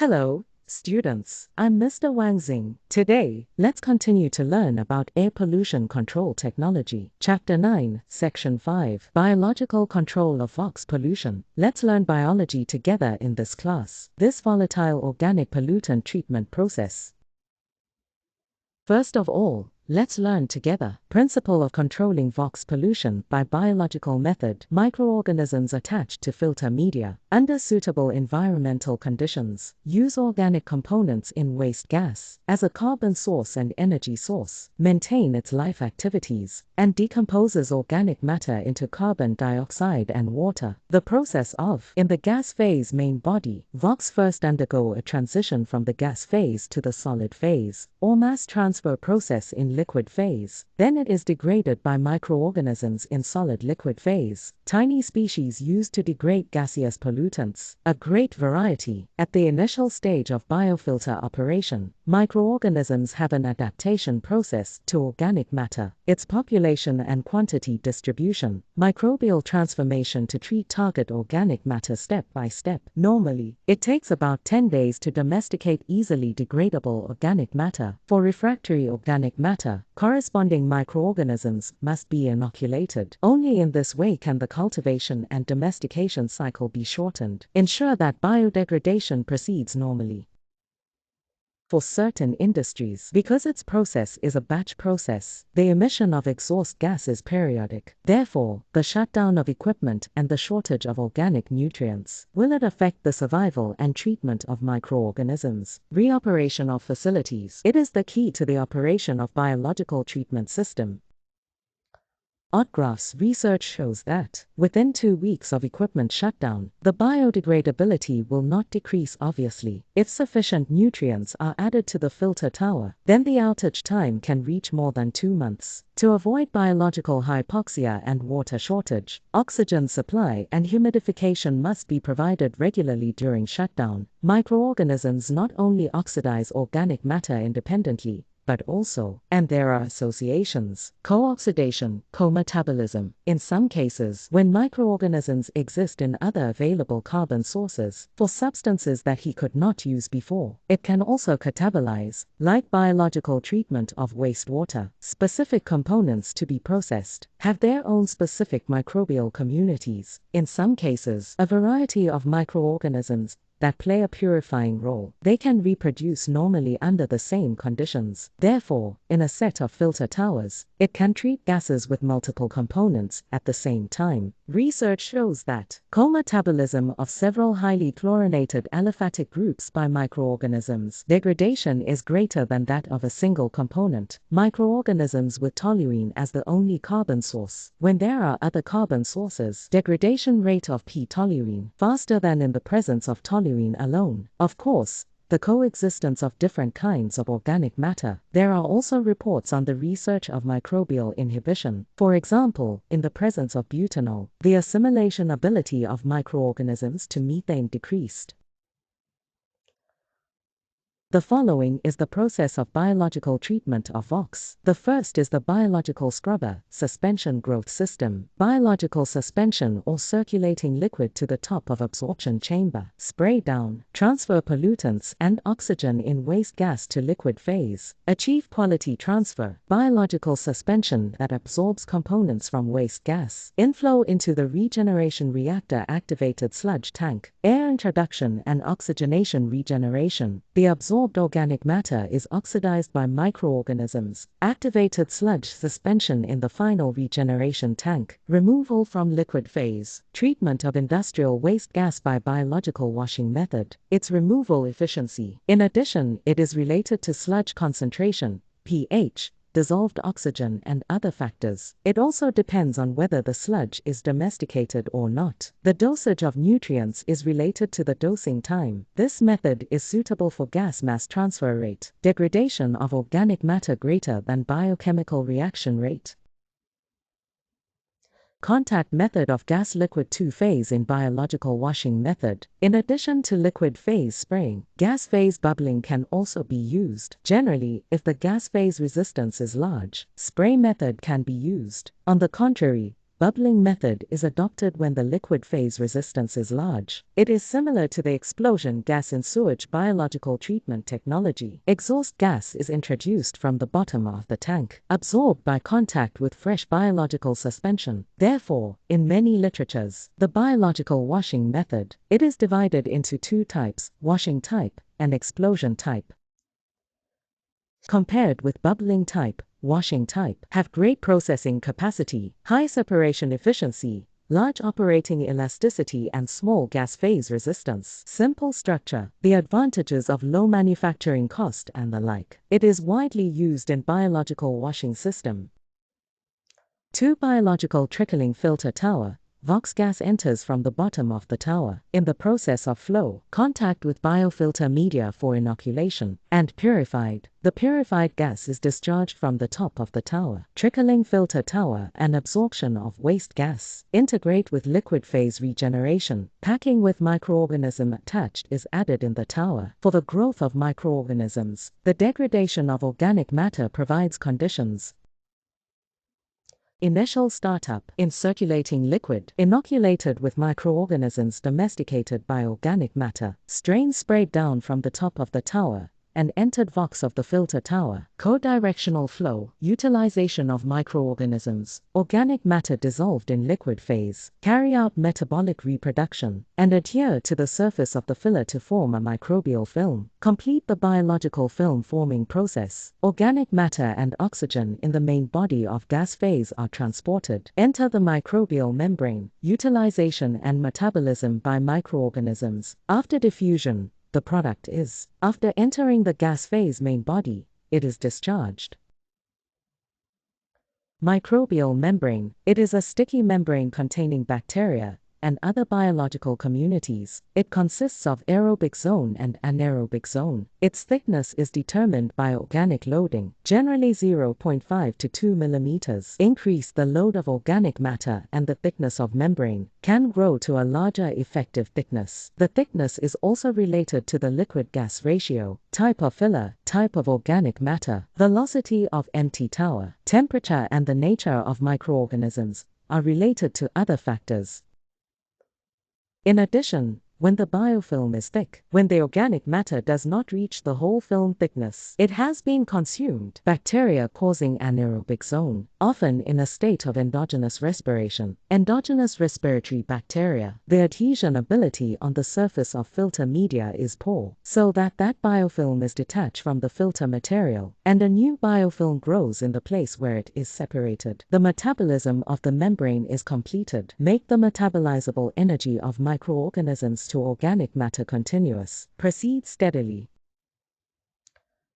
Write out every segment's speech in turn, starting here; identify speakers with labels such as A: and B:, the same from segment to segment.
A: Hello, students. I'm Mr. Wang Xing. Today, let's continue to learn about air pollution control technology. Chapter 9, Section 5, Biological Control of VOx Pollution. Let's learn biology together in this class. This volatile organic pollutant treatment process. First of all, let's learn together. Principle of controlling VOx pollution by biological method. Microorganisms attached to filter media. Under suitable environmental conditions, use organic components in waste gas as a carbon source and energy source. Maintain its life activities and decomposes organic matter into carbon dioxide and water. The process of in the gas phase main body. VOx first undergo a transition from the gas phase to the solid phase or mass transfer process in liquid phase. Then it is degraded by microorganisms in solid liquid phase. Tiny species used to degrade gaseous pollutants, a great variety. At the initial stage of biofilter operation, microorganisms have an adaptation process to organic matter, its population and quantity distribution, microbial transformation to treat target organic matter step by step. Normally, it takes about 10 days to domesticate easily degradable organic matter. For refractory organic matter, corresponding microorganisms must be inoculated. Only in this way can the cultivation and domestication cycle be shortened. Ensure that biodegradation proceeds normally. For certain industries, because its process is a batch process, the emission of exhaust gas is periodic. Therefore, the shutdown of equipment and the shortage of organic nutrients will it affect the survival and treatment of microorganisms. Reoperation of facilities. It is the key to the operation of biological treatment system. Ottgraff's research shows that, within 2 weeks of equipment shutdown, the biodegradability will not decrease obviously. If sufficient nutrients are added to the filter tower, then the outage time can reach more than 2 months. To avoid biological hypoxia and water shortage, oxygen supply and humidification must be provided regularly during shutdown. Microorganisms not only oxidize organic matter independently, but also, and there are associations, co-oxidation, co-metabolism. In some cases, when microorganisms exist in other available carbon sources for substances that he could not use before, it can also catabolize, like biological treatment of wastewater. Specific components to be processed have their own specific microbial communities. In some cases, a variety of microorganisms that play a purifying role. They can reproduce normally under the same conditions. Therefore, in a set of filter towers, it can treat gases with multiple components at the same time. Research shows that co-metabolism of several highly chlorinated aliphatic groups by microorganisms, degradation is greater than that of a single component. Microorganisms with toluene as the only carbon source. When there are other carbon sources, degradation rate of p-toluene faster than in the presence of toluene alone. Of course, the coexistence of different kinds of organic matter. There are also reports on the research of microbial inhibition. For example, in the presence of butanol, the assimilation ability of microorganisms to methane decreased. The following is the process of biological treatment of VOx. The first is the biological scrubber, suspension growth system. Biological suspension or circulating liquid to the top of absorption chamber. Spray down. Transfer pollutants and oxygen in waste gas to liquid phase. Achieve quality transfer. Biological suspension that absorbs components from waste gas. Inflow into the regeneration reactor activated sludge tank. Air introduction and oxygenation regeneration. The absorbed organic matter is oxidized by microorganisms. Activated sludge suspension in the final regeneration tank. Removal from liquid phase. Treatment of industrial waste gas by biological washing method. Its removal efficiency. In addition, it is related to sludge concentration, pH, dissolved oxygen and other factors. It also depends on whether the sludge is domesticated or not. The dosage of nutrients is related to the dosing time. This method is suitable for gas mass transfer rate, degradation of organic matter greater than biochemical reaction rate. Contact method of gas-liquid two-phase in biological washing method. In addition to liquid phase spraying, gas phase bubbling can also be used. Generally, if the gas phase resistance is large, spray method can be used. On the contrary, bubbling method is adopted when the liquid phase resistance is large. It is similar to the explosion gas in sewage biological treatment technology. Exhaust gas is introduced from the bottom of the tank, absorbed by contact with fresh biological suspension. Therefore, in many literatures, the biological washing method, it is divided into two types, washing type and explosion type. Compared with bubbling type, washing type have great processing capacity, high separation efficiency, large operating elasticity and small gas phase resistance. Simple structure, the advantages of low manufacturing cost and the like. It is widely used in biological washing system. 2. Biological trickling filter tower. Vox gas enters from the bottom of the tower. In the process of flow, contact with biofilter media for inoculation, and purified. The purified gas is discharged from the top of the tower. Trickling filter tower and absorption of waste gas. Integrate with liquid phase regeneration. Packing with microorganism attached is added in the tower. For the growth of microorganisms, the degradation of organic matter provides conditions. Initial startup in circulating liquid, inoculated with microorganisms domesticated by organic matter, strain sprayed down from the top of the tower, and entered vox of the filter tower. Co-directional flow, utilization of microorganisms, organic matter dissolved in liquid phase, carry out metabolic reproduction, and adhere to the surface of the filler to form a microbial film. Complete the biological film forming process. Organic matter and oxygen in the main body of gas phase are transported. Enter the microbial membrane, utilization and metabolism by microorganisms. After diffusion, the product is, after entering the gas phase main body, it is discharged. Microbial membrane, it is a sticky membrane containing bacteria and other biological communities. It consists of aerobic zone and anaerobic zone. Its thickness is determined by organic loading, generally 0.5 to 2 mm. Increase the load of organic matter and the thickness of membrane can grow to a larger effective thickness. The thickness is also related to the liquid-gas ratio, type of filler, type of organic matter, velocity of empty tower, temperature and the nature of microorganisms are related to other factors. In addition, when the biofilm is thick, when the organic matter does not reach the whole film thickness, it has been consumed. Bacteria causing anaerobic zone, often in a state of endogenous respiration. Endogenous respiratory bacteria, the adhesion ability on the surface of filter media is poor, so that biofilm is detached from the filter material, and a new biofilm grows in the place where it is separated. The metabolism of the membrane is completed. Make the metabolizable energy of microorganisms to organic matter continuous. Proceed steadily.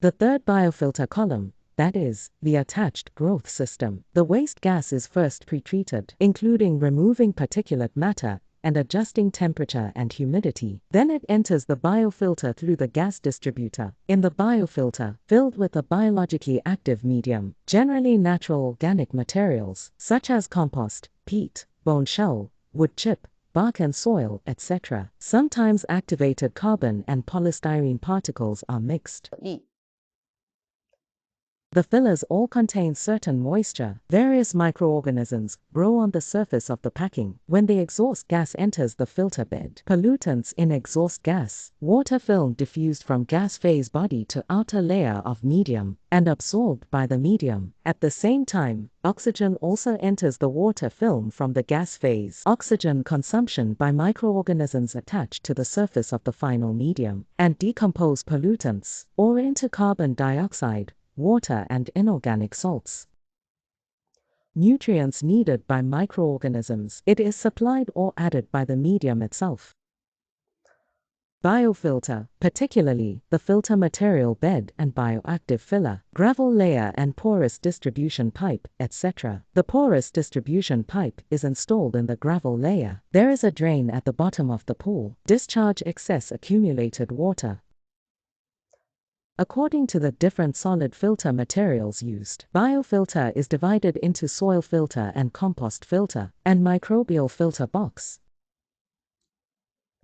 A: The third biofilter column, that is, the attached growth system. The waste gas is first pretreated, including removing particulate matter and adjusting temperature and humidity. Then it enters the biofilter through the gas distributor. In the biofilter, filled with a biologically active medium, generally natural organic materials, such as compost, peat, bone shell, wood chip, bark and soil, etc. Sometimes activated carbon and polystyrene particles are mixed. The fillers all contain certain moisture. Various microorganisms grow on the surface of the packing. When the exhaust gas enters the filter bed, pollutants in exhaust gas, water film diffused from gas phase body to outer layer of medium, and absorbed by the medium. At the same time, oxygen also enters the water film from the gas phase. Oxygen consumption by microorganisms attached to the surface of the final medium, and decompose pollutants, or into carbon dioxide, water and inorganic salts. Nutrients needed by microorganisms. It is supplied or added by the medium itself. Biofilter, particularly the filter material bed and bioactive filler, gravel layer and porous distribution pipe, etc. The porous distribution pipe is installed in the gravel layer. There is a drain at the bottom of the pool. Discharge excess accumulated water. According to the different solid filter materials used, biofilter is divided into soil filter and compost filter, and microbial filter box.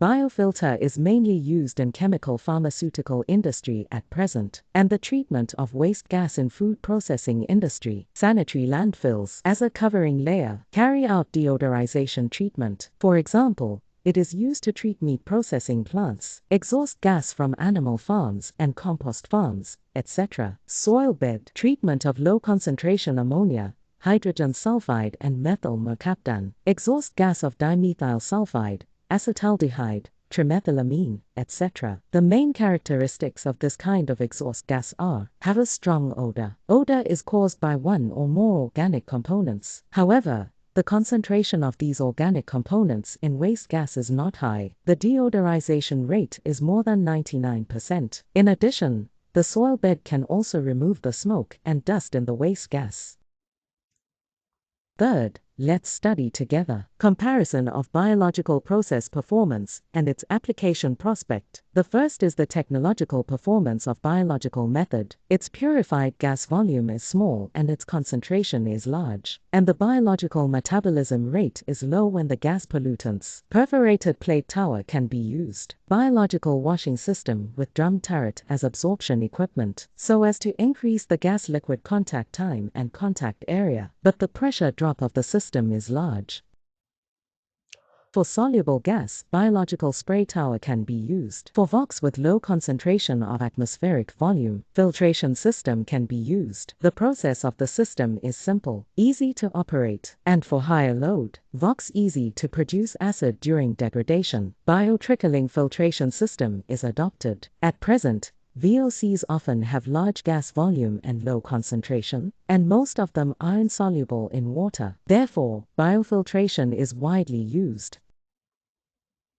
A: Biofilter is mainly used in chemical pharmaceutical industry at present, and the treatment of waste gas in food processing industry, sanitary landfills as a covering layer, carry out deodorization treatment. For example, it is used to treat meat processing plants, exhaust gas from animal farms and compost farms, etc. Soil bed treatment of low concentration ammonia, hydrogen sulfide and methyl mercaptan, exhaust gas of dimethyl sulfide, acetaldehyde, trimethylamine, etc. The main characteristics of this kind of exhaust gas are: have a strong odor. Odor is caused by one or more organic components. However, the concentration of these organic components in waste gas is not high. The deodorization rate is more than 99%. In addition, the soil bed can also remove the smoke and dust in the waste gas. Third, let's study together. Comparison of biological process performance and its application prospect. The first is the technological performance of biological method. Its purified gas volume is small and its concentration is large, and the biological metabolism rate is low when the gas pollutants. Perforated plate tower can be used. Biological washing system with drum turret as absorption equipment, so as to increase the gas-liquid contact time and contact area, but the pressure drop of the system is large. For soluble gas, biological spray tower can be used. For VOX with low concentration of atmospheric volume, filtration system can be used. The process of the system is simple, easy to operate, and for higher load, VOX easy to produce acid during degradation. Biotrickling filtration system is adopted. At present, VOCs often have large gas volume and low concentration, and most of them are insoluble in water. Therefore, biofiltration is widely used.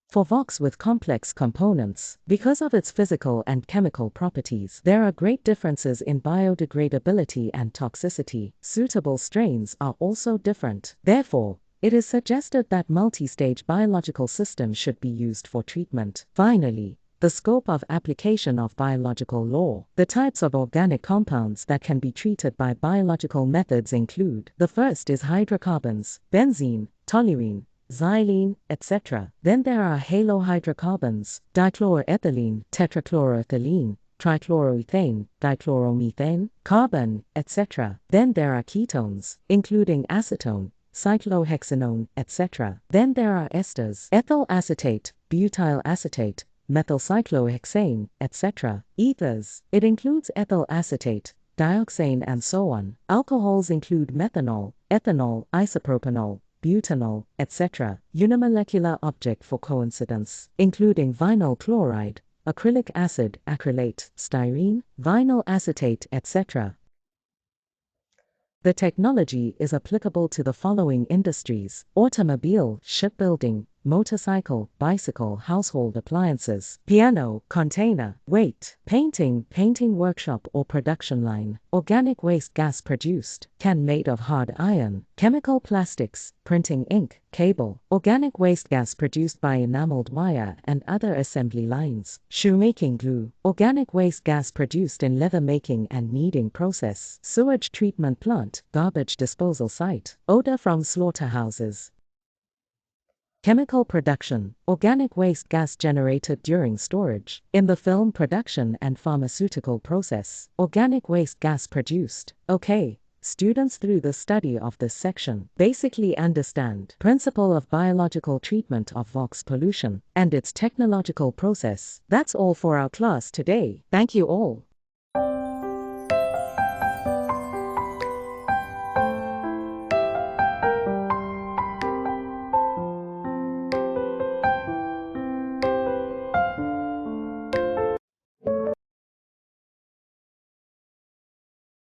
A: For VOX with complex components, because of its physical and chemical properties, there are great differences in biodegradability and toxicity. Suitable strains are also different. Therefore, it is suggested that multi-stage biological systems should be used for treatment. Finally, the scope of application of biological law. The types of organic compounds that can be treated by biological methods include: the first is hydrocarbons, benzene, toluene, xylene, etc. Then there are halohydrocarbons, dichloroethylene, tetrachloroethylene, trichloroethane, dichloromethane, carbon, etc. Then there are ketones, including acetone, cyclohexanone, etc. Then there are esters, ethyl acetate, butyl acetate, methylcyclohexane, etc. Ethers, it includes ethyl acetate, dioxane and so on. Alcohols include methanol, ethanol, isopropanol, butanol, etc. Unimolecular object for coincidence, including vinyl chloride, acrylic acid, acrylate, styrene, vinyl acetate, etc. The technology is applicable to the following industries: automobile, shipbuilding, motorcycle, bicycle, household appliances, piano, container, weight, painting, painting workshop or production line, organic waste gas produced, can made of hard iron, chemical plastics, printing ink, cable, organic waste gas produced by enameled wire and other assembly lines, shoemaking glue, organic waste gas produced in leather making and kneading process, sewage treatment plant, garbage disposal site, odor from slaughterhouses. Chemical production, organic waste gas generated during storage. In the film production and pharmaceutical process, organic waste gas produced. Okay, students, through the study of this section, basically understand principle of biological treatment of VOX pollution and its technological process. That's all for our class today. Thank you all.